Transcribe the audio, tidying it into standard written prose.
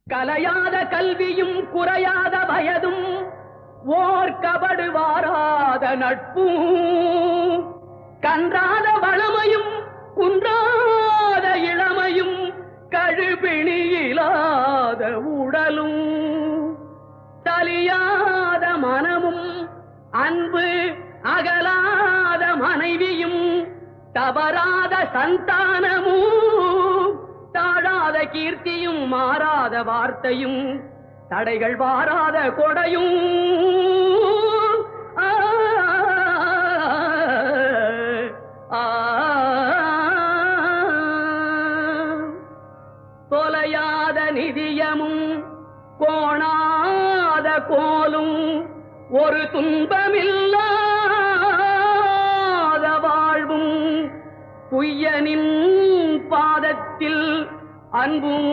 கலையாத கல்வியும் குறையாத வயதும் ஓர் கபடு வாராத நட்பும் கன்றாத வளமையும் குன்றாத இளமையும் கழுபிணியிலாத உடலும் தலியாத மனமும் அன்பு அகலாத மனைவியும் தவறாத சந்தானமும் தாழாத கீர்த்தியும் மாறாத வார்த்தையும் தடைகள் வாராத கொடையும் தொலையாத நிதியமும் கோணாத கோலும் ஒரு துன்பமில்லாத வாழ்வும் குய்யனின் பாதத்தில் அன்பும்